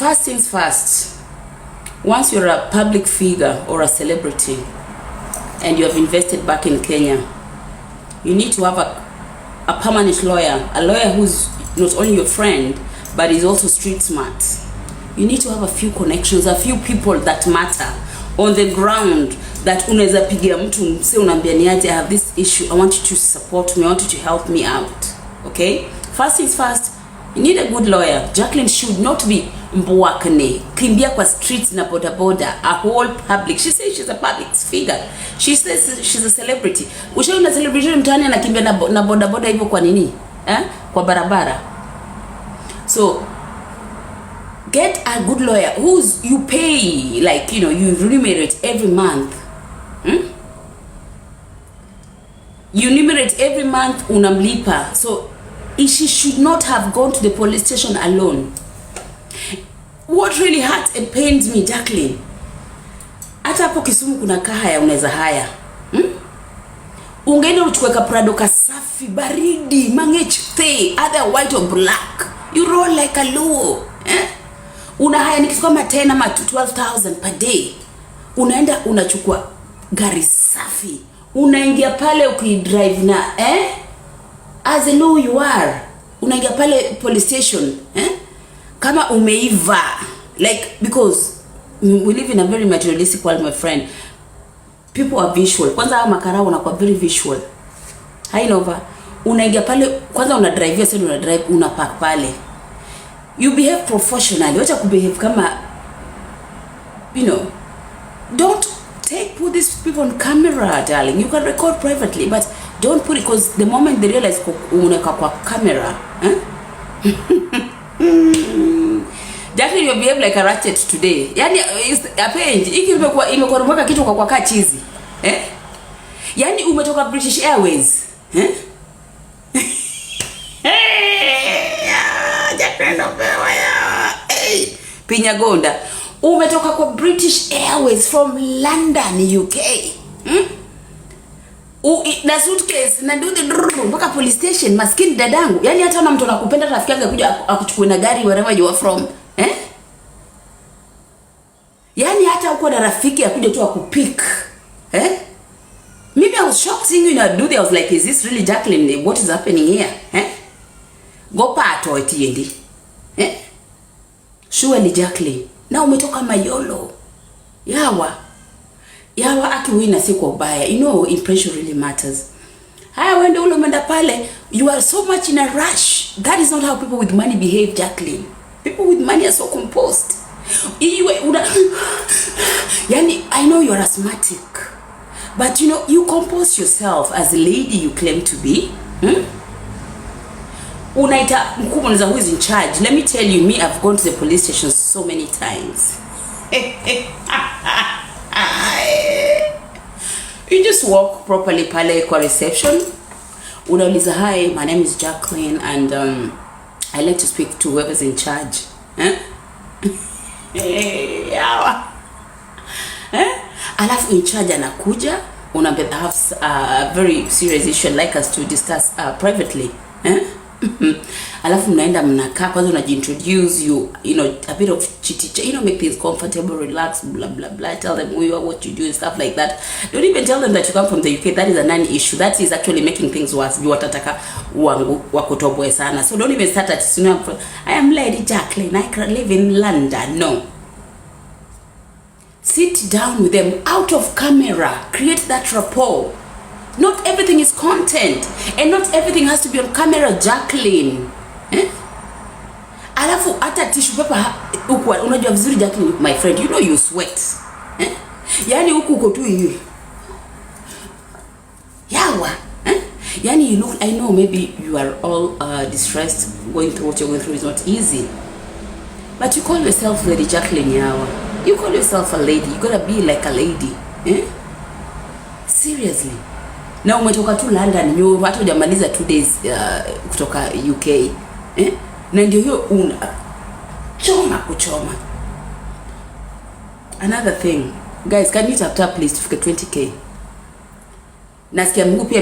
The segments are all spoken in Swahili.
first things first, once you're a public figure or a celebrity and you have invested back in Kenya, you need to have a permanent lawyer, a lawyer who's not only your friend but is also street smart. You need to have a few connections, a few people that matter on the ground, that unaweza pigia mtu mse unaambia niaje, I have this issue, I want you to support me, I want you to help me out. Okay, first things first, you need a good lawyer. Jacqueline should not be mbwakne kimbia kwa streets na boda boda, a whole public. She says she's a public figure, she says she's a celebrity. Ushaona celebrity mtaani anakimbia na boda boda hivyo kwa nini kwa barabara? So get a good lawyer who's you pay, like, you know, you remunerate every month. You remunerate every month, unamlipa. So she should not have gone to the police station alone. What really hurts and pains me, Jacqueline, hata hapo Kisumu kuna kahaya unaweza haya. Ungeenda uchukue Prado kasafi baridi mangechte, either white or black, you roll like a luo. Una haya ni kitu kama 10 ama 12,000 per day. Unaenda unachukua gari safi, unaingia pale ukidrive na as a low you are, unaingia pale police station kama umeiva, like, because we live in a very materialistic world, my friend. People are visual. Kwanza hao makarao wanakuwa very visual. Hainova, unaingia pale kwanza una drive, sasa una drive, una park pale. You behave professionally. Wacha kubehave kama, you know, don't put these people on camera, darling. You can record privately, but don't put it, because the moment they realize unaweka kwa camera, Jacqueline, you behave like a ratchet today. Yani apenji hiki imekuwa mwaka kitu kwa chizi. Yani umetoka British Airways, Jacqueline Pinyagonda, umetoka kwa British Airways from London, UK. Na suitcase na do the mpaka police station, maskini dadangu. Yani hata na mtu anakupenda rafiki yake kuja akuchukue na gari wherever you are from. Yani hata uko na rafiki akuje tu akupick. Maybe I was shocked seeing you do that. I was like, is this really Jacqueline? What is happening here? Go pato etiendi. Surely Jacqueline. Na umetoka Mayolo. Yawa akiwina si kwa ubaya. You know, impression really matters. Haya wende ule umeenda pale, you are so much in a rush. That is not how people with money behave, Jacqueline. People with money are so composed. Yani, I know you are asthmatic, but you know, you compose yourself as a lady you claim to be. Unaita mkubwa who is in charge. Let me tell you, me, I've gone to the police station so many times. You just walk properly pale kwa reception. Unauliza, hi, my name is Jacqueline and I like to speak to whoever's in charge. Alafu in charge anakuja, unaambia I have a very serious issue I'd like us to discuss privately. Alafu mnaenda mnakaa kwanza, unajiintroduce, you know, a bit of chit-chat, you know, make things comfortable, relax, blah blah blah, tell them who you are, what you do and stuff like that. Don't even tell them that you come from the UK. That is a non-issue. That is actually making things worse. You watataka wangu wakutoboe sana. So don't even start at, you know, I am Lady Jacqueline, I live in London. No. Sit down with them out of camera. Create that rapport. Not everything is content, and not everything has to be on camera, Jacqueline. Alafu hata tissue paper huku unajua vizuri, Jacqueline, my friend, you know you sweat. Yani huku uko tu hivi. Yawa. Yani you look, I know maybe you are all distressed, going through what you're going through is not easy. But you call yourself Lady Jacqueline Yawa. You call yourself a lady. You gotta be like a lady. Seriously. Na umetoka tu London, you hata hujamaliza 2 days kutoka UK. Na ndio hiyo una kuchoma. Another thing, guys, can you tap please tufike 20k? Nasikia Mungu pia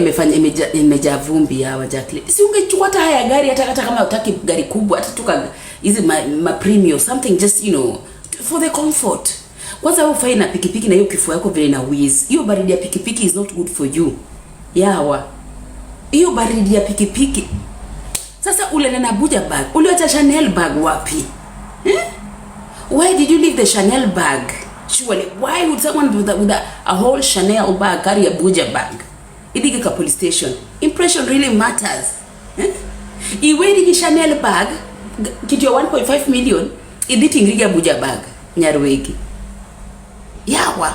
imejaa vumbi ya Jacqueline. Si ungechukua hata haya gari, hata kama utaki gari kubwa, hata tuka is it my premium, something just, you know, for the comfort. Kwanza wewe ufai na pikipiki na hiyo kifua yako vile na wheeze. Hiyo baridi ya pikipiki is not good for you. Yawa. Hiyo baridi ya pikipiki. Sasa ule na Abuja bag, uliacha Chanel bag wapi? Why did you leave the Chanel bag? Surely, why would someone with a whole Chanel bag carry a Abuja bag? Idiki police station. Impression really matters. Iwe Chanel bag, kitu ya 1.5 million, iditi ngriga Abuja bag, Nyarwegi. Yawa.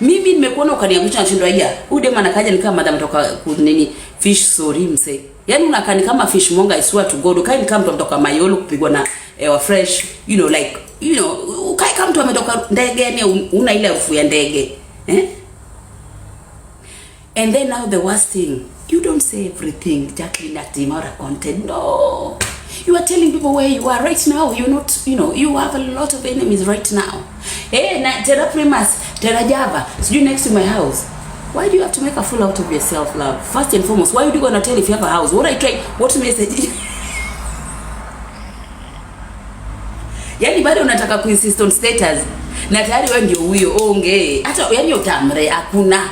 Mimi nimekuona ukaniangusha nashindwa ya. Ude maana kaja nikaa madam toka kunini fish sorry mse. Yaani unakani kama fish monga I swear to God. Ukai kama mtu kutoka Mayolo kupigwa na fresh, you know, like, you know, ukai kama mtu ametoka ndege ni una ile harufu ya ndege. And then now the worst thing, you don't say everything Jacqueline Atty content. No. You are telling people where you are right now. You're not, you know, you have a lot of enemies right now. Hey, na Terra Primas, Terra Java, so you next to my house. Why do you have to make a fool out of yourself, love? First and foremost, why would you gonna tell if you have a house? What message? Yani bado unataka kuinsist on status. Na tayari wewe ndio huyo onge. Hata yani utamre hakuna.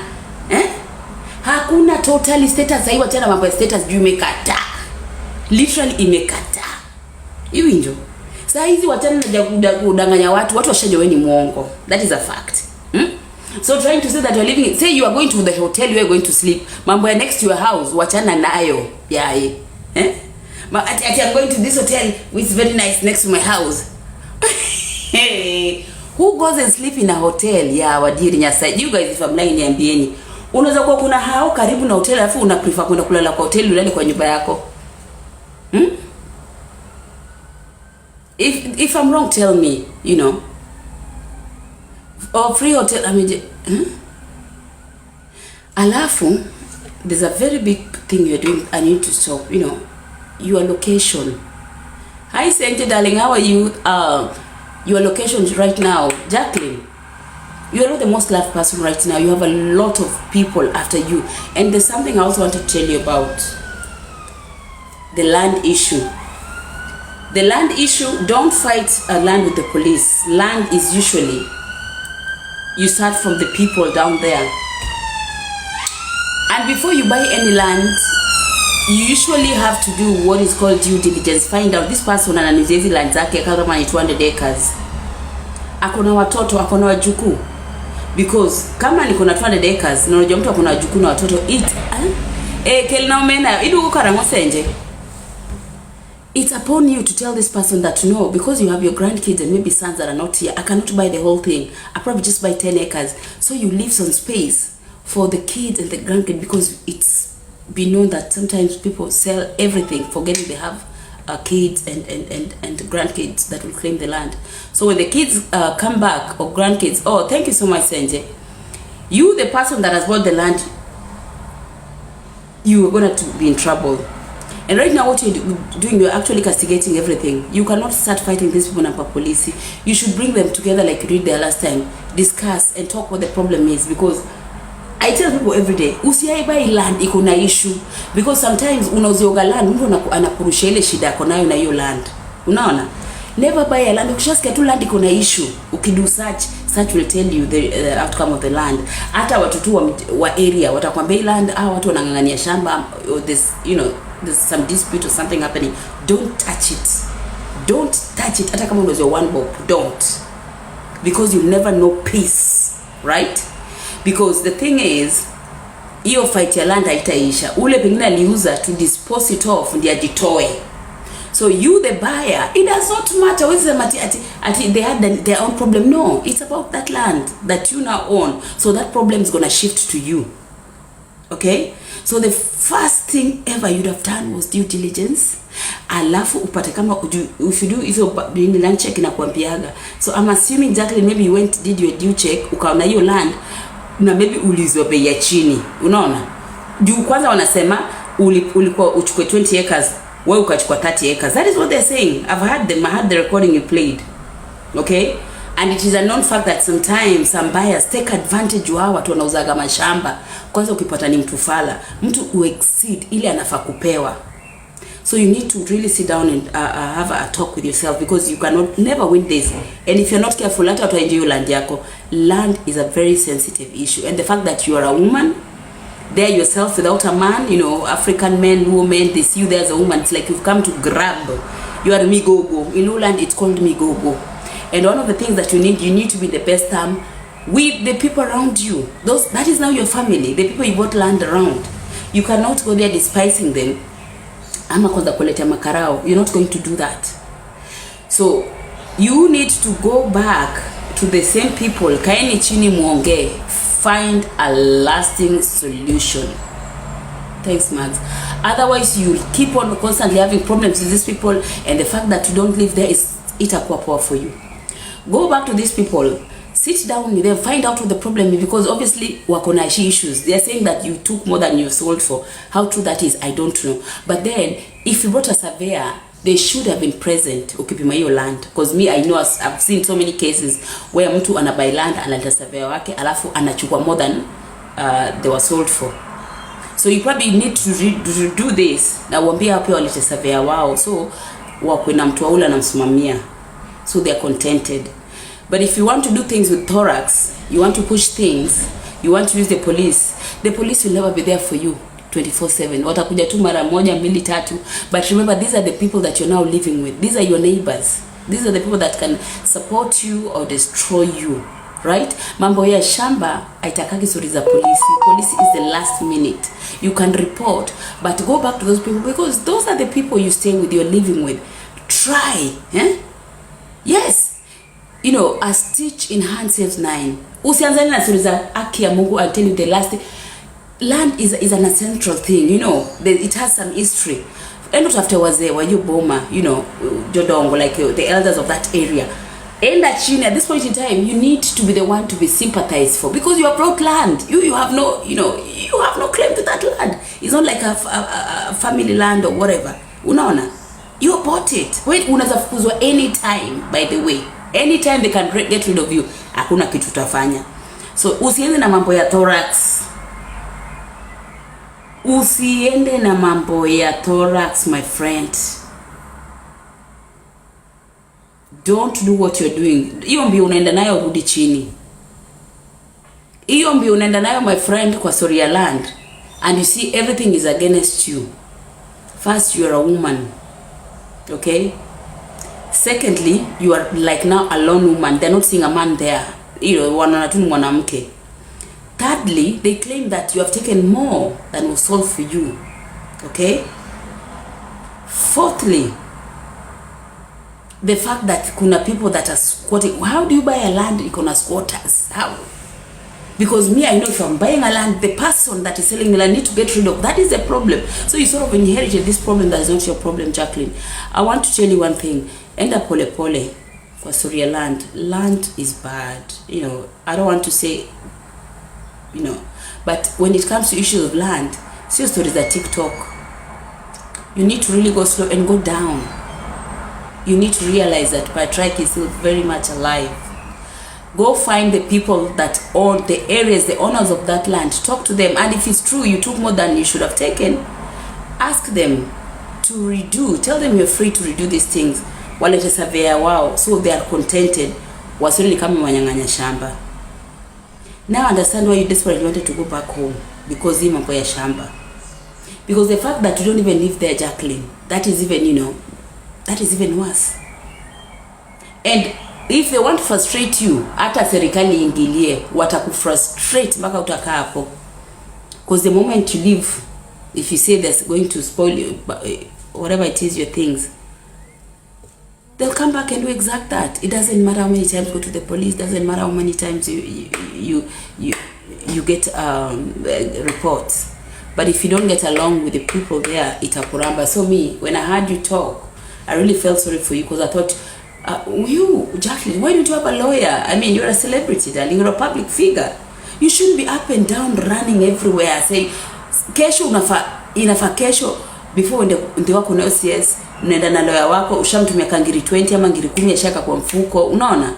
Hakuna totally status haiwa tena mambo ya status juu imekata. Literally imekata. Hivi ndio. Saa hizi watana na kudanganya watu washaje wewe ni muongo. That is a fact. So trying to say that you're living, say you are going to the hotel, you are going to sleep. Mambo ya next to your house, wachana nayo. Yeah. Ati I'm going to this hotel which is very nice next to my house. Hey, who goes and sleep in a hotel? Yeah, wadiri nyasa. You guys if I'm lying niambieni. Unaweza kuwa kuna hao karibu na hotel alafu una prefer kwenda kulala kwa hotel ulale kwa nyumba yako. If I'm wrong, tell me, you know. Or free hotel, I mean, Alafu, there's a very big thing you're doing. I need to stop, you know, your location. Hi, Sente, darling, how are you? Your location right now, Jacqueline. You are not the most loved person right now. You have a lot of people after you. And there's something I also want to tell you about. The land issue. The land issue, don't fight a land with the police. Land is usually, you start from the people down there. And before you buy any land, you usually have to do what is called due diligence. Find out this person ananiuza hizi land zake kama ni 200 acres. Akona watoto, akona wajukuu. Because kama niko na 200 acres, na unajua mtu akona wajukuu na watoto, kelina umena, idu ukarango senje. It's upon you to tell this person that no, because you have your grandkids and maybe sons that are not here, I cannot buy the whole thing. I probably just buy 10 acres. So you leave some space for the kids and the grandkids, because it's been known that sometimes people sell everything, forgetting they have kids and grandkids that will claim the land. So when the kids come back, or grandkids, oh, thank you so much, Senje. You, the person that has bought the land, you are going to be in trouble. And right now what you're doing, you're actually castigating everything. You cannot start fighting these people and police. You should bring them together like you did there last time. Discuss and talk what the problem is. Because I tell people every day, usiai buy land iko na issue. Because sometimes unauzioga land, mtu anakurusha ile shida yako nayo na hiyo land. Unaona? Never buy a land. Ukishasikia tu land iko na issue, ukidu search will tell you the outcome of the land. Hata watu tu wa area watakwambia land, watu wanangangania shamba, or this, you know, there's some dispute or something happening. Don't touch it. Don't touch it. Hata kama unauza one bob, don't. Because you'll never know peace, right? Because the thing is, hiyo fight ya land haitaisha. Ule pengine aliuza to dispose it off ndiye ajitoe. So you the buyer, it does not matter whether they had their own problem. No, it's about that land that you now own. So that problem is gonna shift to you. Okay? So the first thing ever you'd have done was due diligence. Alafu upate kama if you do hizo land check inakwambiaga. So I'm assuming exactly maybe you did your due check, ukaona hiyo land na maybe ulizwa bei ya chini. Unaona? Juu kwanza wanasema ulikuwa uchukue 20 acres, wewe ukachukua 30 acres. That is what they're saying. I had the recording you played. Okay? And it is a known fact that sometimes some buyers take advantage wa watu wanauzaga mashamba. Kwanza ukipata ni mtu fala, mtu uexceed ile anafaa kupewa. So you need to really sit down and have a talk with yourself, because you cannot never win this. And if you're not careful, hata utaenjoy land yako. Land is a very sensitive issue, and the fact that you are a woman there yourself without a man, you know, African men, women, they see you there as a woman. It's like you've come to grab. You are migogo. In Uland, it's called migogo. And one of the things that you need to be the best term with the people around you. That is now your family, the people you bought land around. You cannot go there despising them. Ama kwanza kuleta makarao. You're not going to do that. So you need to go back to the same people. Kaeni chini muonge. Find a lasting solution. Thanks, Max. Otherwise, you'll keep on constantly having problems with these people, and the fact that you don't live there is itakuwa poor for you. Go back to these people. Sit down with them. Find out what the problem is, because obviously wako na issues. They are saying that you took more than you sold for. How true that is, I don't know. But then, if you brought a surveyor, they should have been present ukipima hiyo land, because me, I know, I've seen so many cases where mtu anabuy land, analeta surveyor wake, alafu anachukua more than they were sold for. So you probably need to do this na uambie hapo walete surveyor wao, so wakwe na mtu waula na msimamia, so they are contented. But if you want to do things with thorax, you want to push things, you want to use the police will never be there for you 24/7. Watakuja tu mara moja, mbili, tatu. But remember, these are the people that you're now living with. These are your neighbors. These are the people that can support you or destroy you, right? Mambo ya shamba aitakagi stories za polisi. Police is the last minute. You can report, but go back to those people, because those are the people you stay with, you're living with. Try, yes. You know, a stitch in hand saves 9. Usianzani na stories za haki ya Mungu. I'll tell you the last thing. Land is an essential thing, you know. It has some history. And not after was there, were you Boma, you know, Jodongo, like the elders of that area. And that chini, at this point in time, you need to be the one to be sympathized for, because you have brought land. You have no, you know, you have no claim to that land. It's not like a family land or whatever. Unaona, you bought it. Wait, unaweza fukuzwa anytime, by the way. Anytime they can get rid of you. Hakuna kitu utafanya. So usiende na mambo ya thorax. Usiende na mambo ya thorax, my friend. Don't do what you're doing. Hiyo mbio unaenda nayo rudi chini. Hiyo mbio unaenda nayo, my friend, kwa story ya land. And you see everything is against you. First, you are a woman. Okay? Secondly, you are like now a lone woman. They're not seeing a man there. You know, wanaona tu mwanamke. Thirdly, they claim that you have taken more than was sold for you. Okay? Fourthly, the fact that kuna people that are squatting. How do you buy a land ikona squatters? How? Because me, I know if I'm buying a land, the person that is selling the land need to get rid of. That is the problem. So you sort of inherited this problem that is not your problem, Jacqueline. I want to tell you one thing. Enda pole pole for Surya land. Land is bad. You know, I don't want to say, you know, but when it comes to issues of land, see stories that TikTok. You need to really go slow and go down. You need to realize that patriarchy is still very much alive. Go find the people that own the areas, the owners of that land. Talk to them, and if it's true you took more than you should have taken, ask them to redo. Tell them you're free to redo these things. Walete surveyor wao, so they are contented. Wasili kama wanyang'anya shamba. Now understand why you desperately wanted to go back home, because hii mambo ya shamba. Because the fact that you don't even live there, Jacqueline, that is even, you know, that is even worse. And if they want to frustrate you, hata serikali ingilie, watakufrustrate mpaka utakaa hapo. Because the moment you leave, if you say they're going to spoil you, whatever it is, your things, they'll come back and do exact that. It doesn't matter how many times you go to the police. Doesn't matter how many times you get reports. But if you don't get along with the people there, itakuramba. So me, when I heard you talk, I really felt sorry for you, because I thought, you, Jacqueline, why don't you have a lawyer? I mean, you're a celebrity, darling. You're a public figure. You shouldn't be up and down running everywhere saying, kesho inafa kesho, before ndio wako na OCS, unaenda na lawyer wako, ushamtumia kangiri 20 ama ngiri 10 ashaka kwa mfuko, unaona?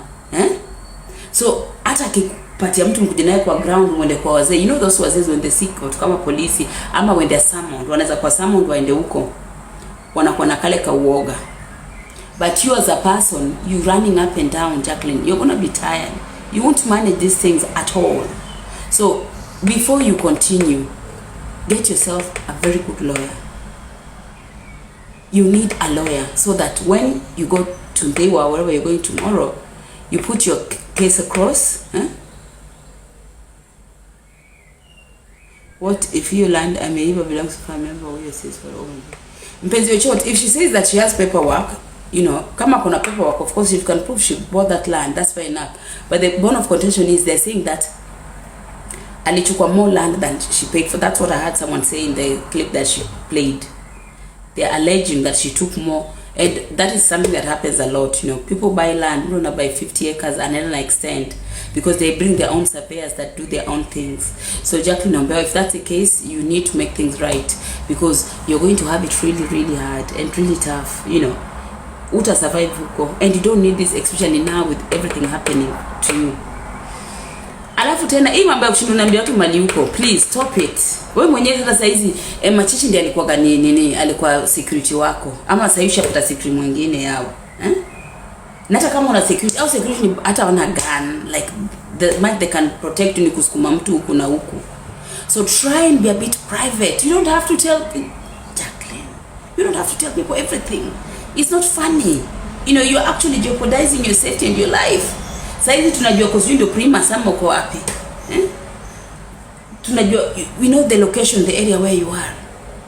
So, hata akipatia mtu mkuje naye kwa ground, mwende kwa wazee. You know those wazee when they seek out kama polisi, ama when they're summoned, wanaweza kwa summoned waende huko. wanakuwa na kale ka uoga. But you as a person, you running up and down, Jacqueline, you're going to be tired. You won't manage these things at all. So before you continue, get yourself a very good lawyer. You need a lawyer so that when you go to Ndewa or wherever you're going tomorrow, you put your case across. What if you land Ameiba belongs to family member who says for all? If she says that she has paperwork, you know, kama kuna paperwork, of course, if you can prove she bought that land, that's fair enough. But the bone of contention is they're saying that alichukua more land than she paid for. That's what I heard someone say in the clip that she played. They're alleging that she took more, and that is something that happens a lot. You know, people buy land, don't buy 50 acres and then extend because they bring their own surveyors that do their own things. So Jacqueline, if that's the case, you need to make things right because you're going to have it really, really hard and really tough. You know, uta survive huko, and you don't need this, especially now with everything happening to you. Alafu tena hii mambo ya kushinda niambia watu mali huko, please stop it. Wewe mwenyewe sasa hizi Machichi ndiye alikuwa nini alikuwa security wako ama sasa ushapata security mwingine yao na hata kama una security au security hata wana gun like the might they can protect you ni kusukuma mtu huku na huku. So try and be a bit private. You don't have to tell Jacqueline, you don't have to tell people everything. It's not funny. You know, you're actually jeopardizing your safety and your life. Saizi tunajua cause you ndio prima sama uko wapi. Tunajua, we know the location, the area where you are.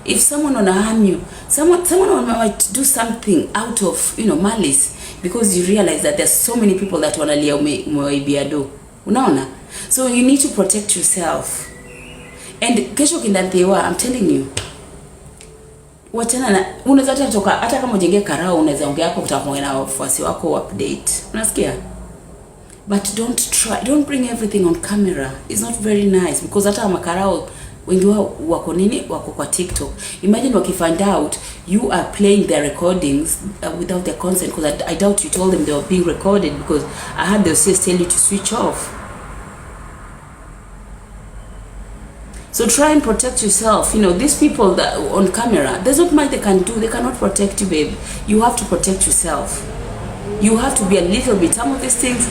If someone wanna harm you, someone might do something out of, you know, malice because you realize that there's so many people that wanalia umeibia do. Unaona? So you need to protect yourself. And kesho kindantewa, I'm telling you. Wachana na unaweza toka hata kama ujenge karao unaweza ongea hapo kutakuwa na wafuasi wako update. Unasikia? But don't bring everything on camera. It's not very nice because hata makarao wengi wako nini wako kwa TikTok. Imagine wakifind out you are playing their recordings without their consent, because I doubt you told them they were being recorded, because I had the CS tell you to switch off. So try and protect yourself. You know, these people that on camera, there's not much they can do. They cannot protect you, babe. You have to protect yourself. You have to be a little bit. Some of these things,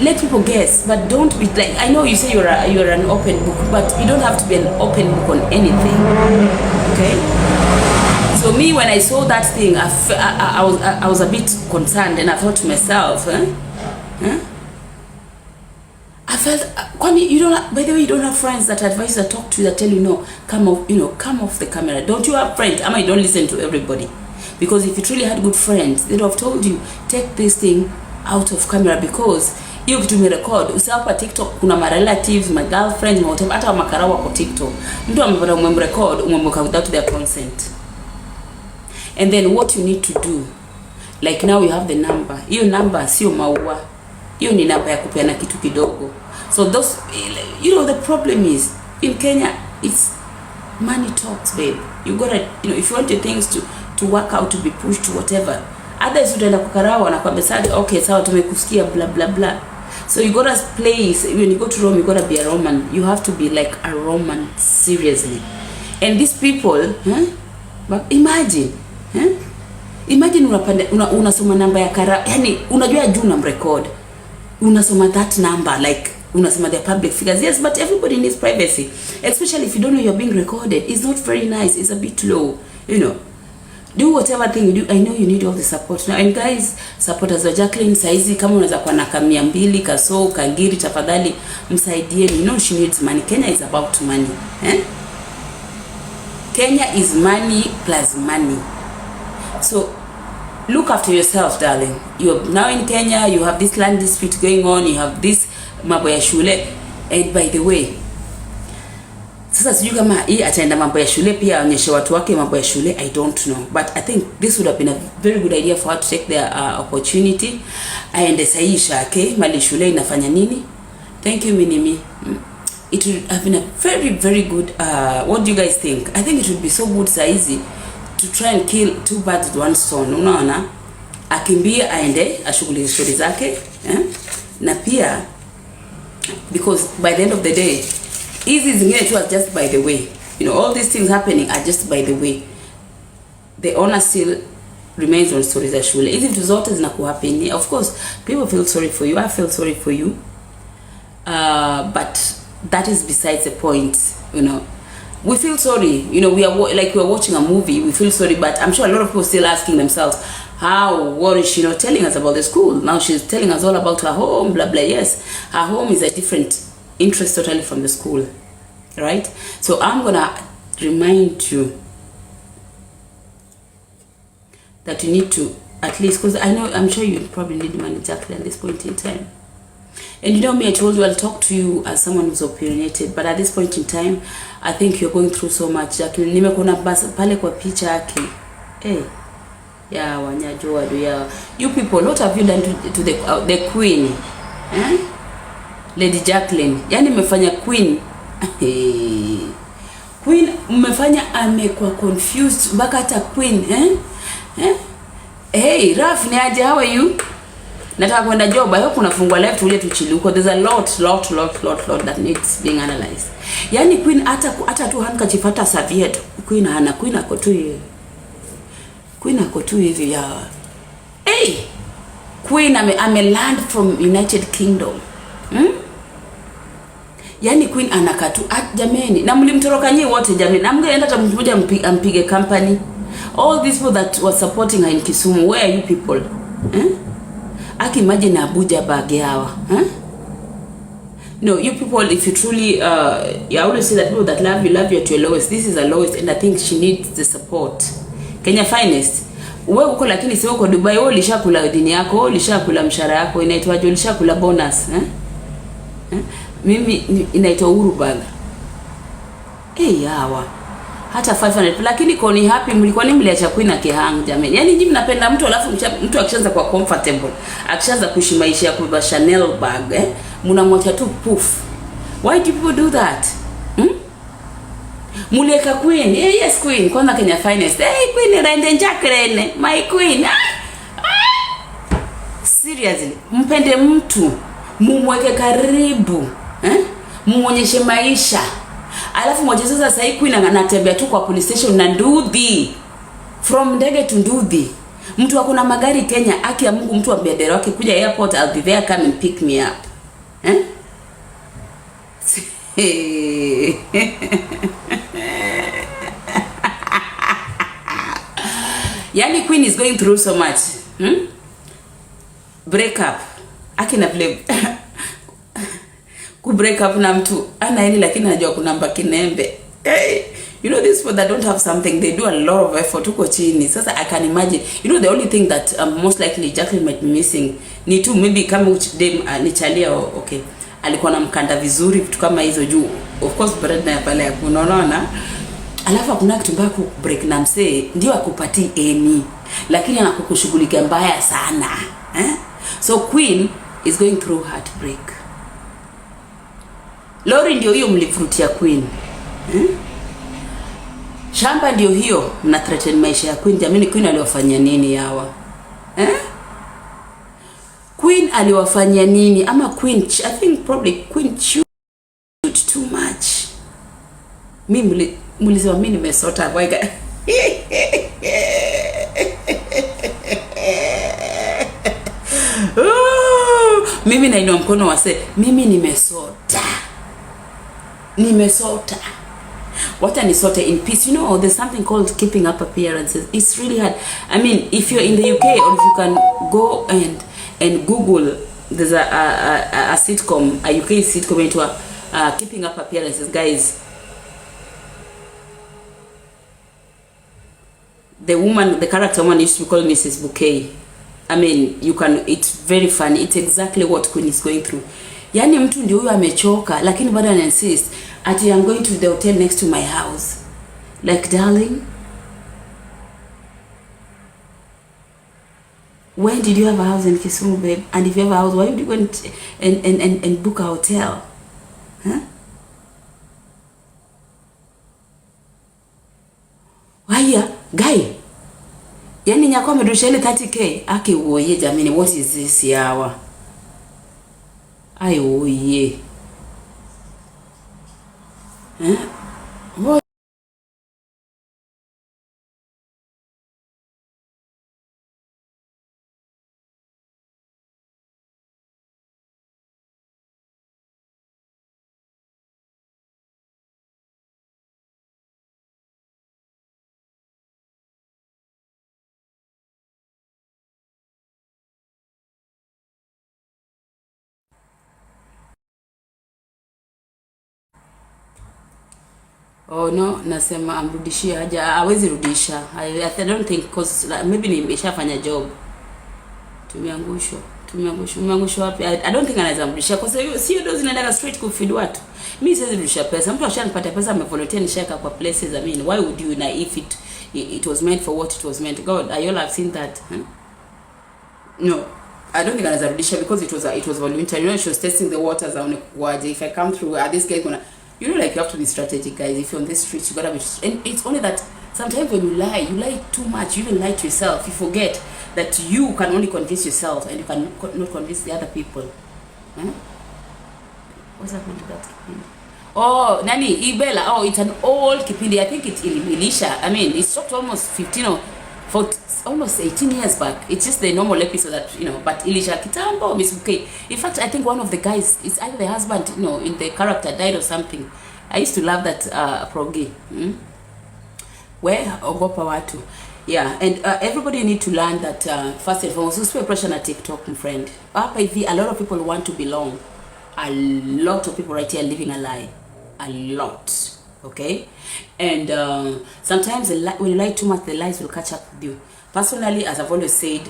let people guess, but don't be like, I know you say you're an open book, but you don't have to be an open book on anything. Okay? So me, when I saw that thing, I was a bit concerned, and I thought to myself, I felt, you don't. By the way, you don't have friends that advise that talk to you that tell you no, come off the camera. Don't you have friends? You don't listen to everybody, because if you truly had good friends, they'd have told you take this thing out of camera, because hiyo kitu umerecord usapa TikTok. Kuna my relatives, my girlfriend, whatever, hata makarawa kwa TikTok, mtu amepata umemrecord umemweka without their consent. And then what you need to do, like now you have the number. Hiyo number sio maua, hiyo ni namba ya kupeana kitu kidogo. So those, you know, the problem is in Kenya, it's money talks, babe. You gotta, you know, if you want your things to work out, to be pushed to whatever, others utaenda kukarawa na kwambia sasa okay sawa tumekusikia blah blah blah. So you gotta play, when you go to Rome, you gotta be a Roman. You have to be like a Roman, seriously. And these people, but imagine, imagine unasoma namba ya kara, yani unajua juu na record, unasoma that number, like unasoma the public figures. Yes, but everybody needs privacy, especially if you don't know you're being recorded. It's not very nice. It's a bit low, you know. Do whatever thing you do. I know you need all the support now. And guys, supporters wa Jacqueline, saizi kama unaweza kuwa na kamia mbili kaso kangiri, tafadhali msaidieni. You know she needs money. Kenya is about money. Kenya is money plus money. So look after yourself, darling. You're now in Kenya, you have this land dispute going on, you have this mambo ya shule. And by the way, sasa sijui kama hii ataenda mambo ya shule pia aonyeshe watu wake mambo ya shule, I don't know, but I think this would have been a very good idea for her to take their opportunity. Aende saisha yake mali shule inafanya nini. Thank you Minimi. It would have been a very very good what do you guys think? I think it would be so good saizi to try and kill two birds with one stone. Unaona, akimbia aende ashughuli story zake, na pia because by the end of the day hizi zingine tu are just by the way. You know, all these things happening are just by the way. the honor still remains on stories za shule. Hizi vitu zote zinakuhappen. Of course, people feel sorry for you. I feel sorry for you. But that is besides the point, you know. We feel sorry, you know, we are watching a movie, we feel sorry, but I'm sure a lot of people still asking themselves, what is she not telling us about the school? Now she's telling us all about her home, blah, blah. Yes, her home is a different interest totally from the school, right? So I'm gonna remind you that you need to, at least, because I'm sure you probably need money exactly at this point in time. And you know me, I told you I'll talk to you as someone who's opinionated, but at this point in time, I think you're going through so much. Jacqueline, nimekuona pale kwa picha yake. Hey, yeah, wanyajoa do ya. You people, what have you done to the queen? Eh? Lady Jacqueline. Yani mmefanya queen. Queen mmefanya amekuwa confused mpaka hata queen, Hey, Raf, ni aje, how are you? Nataka kwenda job. I hope unafungwa left uje tuchili huko. There's a lot that needs being analyzed. Yani queen hata tu handkerchief hata serviette queen hana. Queen ako tu hivi ya. Hey, queen ame land from United Kingdom. Yani queen anakatu jameni, na mlimtoroka nyinyi wote jameni. Na mngeenda hata mmoja ampige company. All these people that were supporting her in Kisumu, where are you people? Aki imagine Abuja bag yawa, No, you people, if you truly, I always say that people that love you at your lowest. This is the lowest, and I think she needs the support. Kenya finest. Wewe uko lakini sio uko Dubai, wewe ulishakula dini yako, wewe ulishakula mshahara yako, inaitwaje, ulishakula bonus, Mimi inaitwa Uhuru bag. Yawa. Hata 500, lakini koni happy mlikuwa ni mliacha queen akihang jamani. Yaani nyinyi mnapenda mtu alafu mtu akishaanza kwa comfortable, akishaanza kuishi maisha ya kubeba Chanel bag, mnamwacha tu poof. Why do people do that? Mulieka queen. Yes queen, kwanza Kenya finest. Hey queen rende Jacqueline, my queen. Seriously, mpende mtu, mumweke karibu, muonyeshe maisha. Alafu mmoja sasa hii queen anatembea tu kwa police station na ndudhi. From ndege to ndudhi. Mtu akuna magari Kenya, aki ya Mungu mtu ambia wake kuja airport, I'll be there, come and pick me up. Yani queen is going through so much. Break up. Aki na play. Ku break up na mtu ana yani lakini anajua kunamba kinembe. Hey, you know these people that don't have something, they do a lot of effort huko chini. Sasa I can imagine, you know, the only thing that most likely Jacqueline might be missing ni tu maybe kama dem ni chalia, okay, alikuwa na mkanda vizuri vitu kama hizo juu, of course bread na pale ya kunaona, alafu hakuna kitu mbaya ku break na msee ndio akupati eni, lakini anakukushughulikia mbaya sana, So queen is going through heartbreak. Lori ndio hiyo mlifurutia queen. Shamba ndio hiyo mna threaten maisha ya queen. Jamani, queen aliwafanyia nini hawa? Queen aliwafanyia nini? Ama queen, I think probably queen chewed too much. Mimi mlisema mimi nimesota boyga. Mimi nainua mkono wase, mimi nimesota. What an sort in peace. You know, there's something called keeping up appearances. It's really hard. I mean, if you're in the UK, or if you can go and Google, there's a sitcom, a UK sitcom into keeping up appearances, guys. The character woman used to be called Mrs. Bouquet. I mean, it's very funny. It's exactly what Queen is going through. Yani mtu ndio huyo amechoka, lakini bado ana insist ati I'm going to the hotel next to my house. Like, darling, when did you have a house in Kisumu, babe? And if you have a house, why would you go and book a hotel? Waya, guy. Yani nyako amedusha ile 30k. Aki uoye jamani, what is this yawa? Ai uoye. What? Oh no, nasema amrudishie haja, hawezi rudisha. I don't think cause maybe nimeshafanya job. Tumeangushwa wapi? I don't think anaweza mrudishia kwa sababu sio dozi zinaenda straight kufeed watu. Mimi siwezi rudisha pesa. Mtu ashanipata pesa amevolunteer nishaka kwa places. I mean, why would you na if it was meant for what it was meant? God, I all have seen that. Huh? No. I don't think anaweza rudisha because it was voluntary. You know, she was testing the waters on kuwaje. If I come through this guy gonna, you know, like you have to be strategic, guys. If you're on this street, you gotta be. And it's only that sometimes when you lie too much. You even lie to yourself. You forget that you can only convince yourself and you can not convince the other people. Huh? What's happened to that kipindi? Oh, nani Ibella. Oh, it's an old kipindi. I think it Ilisha. I mean, it stopped almost 15 or 14, almost 18 years back. It's just the normal episode that, you know, but Ilisha kitambo, Miss okay. In fact, I think one of the guys, it's either the husband, you know, in the character died or something. I used to love that progi. Where ogopa watu. Yeah, and everybody need to learn that first and foremost, usipe pressure na TikTok, my friend. Hapa hivi, a lot of people want to belong. A lot of people right here living a lie. A lot. Okay? And sometimes when you lie too much, the lies will catch up with you. Personally, as I've always said,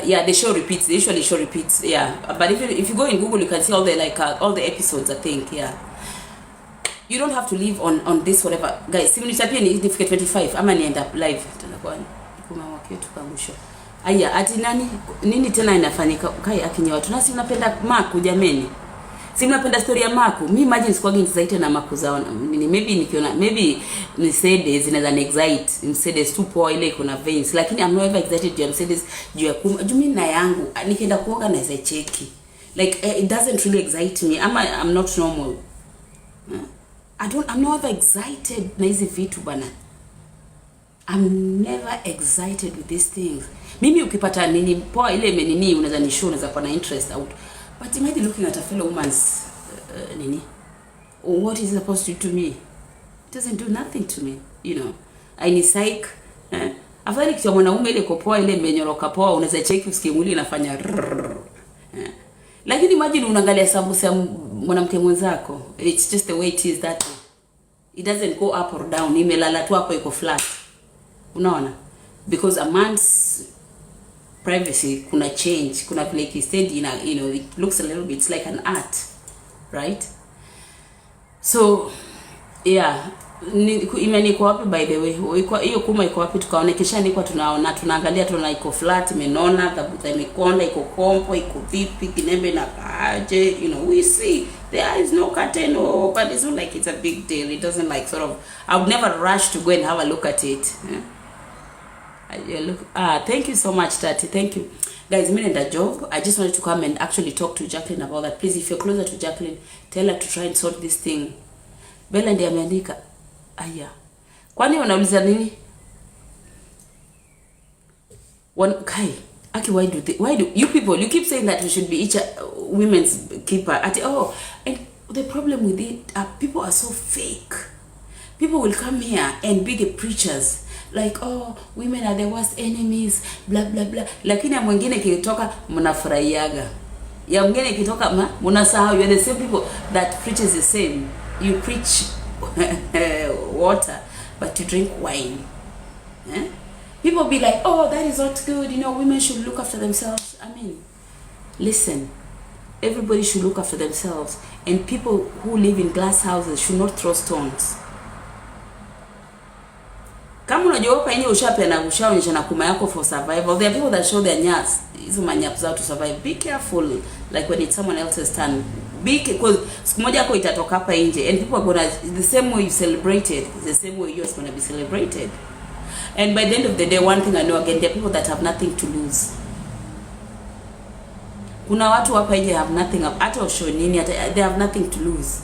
yeah, the show repeats. They usually show repeats. Yeah, but if you go in Google, you can see all the all the episodes. I think, yeah. You don't have to live on this whatever, guys. Si mnitapia ni nifike 25 ama ni end up live tena kwa kuma wakitu kangusho. Aya, ati nini tena inafanyika kai akinya watu. Na si mnapenda Maku jameni. Si mnapenda story ya Maku. Me imagine sikuwa excited na Maku zao. Maybe nikiona maybe Mercedes zinaweza excite. Mercedes tu poa ile iko na veins, lakini I'm not ever excited juu Mercedes juu ya mimi na yangu nikienda kuoga na za cheki. Like it doesn't really excite me. I'm not normal. I'm never excited na hizi vitu bana. I'm never excited with these things. Mimi ukipata nini poa ile menini unaweza ni show unaweza kuwa na interest out. But imagine looking at a fellow woman's nini. What is it supposed to do to me? It doesn't do nothing to me, you know. I ni psych. Afadhali kitu mwanaume ile kopoa ile menyoroka poa unaweza check usikie mwili inafanya. Lakini imagine unaangalia sambusa mwanamke mwenzako. It's just the way it is that way. It doesn't go up or down. Imelala tu hapo iko flat. Unaona? Because a man's privacy kuna change, kuna vile kistendi ina, you know, it looks a little bit, it's like an art, right? So yeah, imeni iko wapi by the way? Hiyo kuma iko wapi tukaonekesha niko tunaangalia tuna iko flat imenona, tabuta imekonda, iko kompo, iko vipi, kinembe na kaje, you know, we see there is no curtain, but it's not like it's a big deal. It doesn't like sort of, I would never rush to go and have a look at it. Thank you so much, Tati. Thank you. Guys, me and a job. I just wanted to come and actually talk to Jacqueline about that. Please, if you're closer to Jacqueline, tell her to try and sort this thing. Bella ndiye ameandika. Aya. Kwani wanauliza nini? Kai, Aki, why do you people, you keep saying that we should be each women's keeper. And the problem with it, people are so fake. People will come here and be the preachers. Like, oh, women are the worst enemies, blah blah blah. Lakini mwingine kitoka mnafurahiaga. Ya mwingine kitoka mnasahau. You're the same people that preaches the same. You preach water, but you drink wine. Eh? People be like, oh, that is not good. You know, women should look after themselves. I mean, listen. Everybody should look after themselves. And people who live in glass houses should not throw stones. Kama unajua hapa yenyewe ushaonyesha na kuma yako for survival. There are people that show their nyas, hizo manyaps zao to survive. Be careful, like when it's someone else's turn. Because siku moja yako itatoka hapa nje, and people are gonna, the same way you celebrated, the same way yours gonna be celebrated. And by the end of the day, one thing I know again, there are people that have nothing to lose. Kuna watu hapa nje have nothing, hata show nini, they have nothing to lose.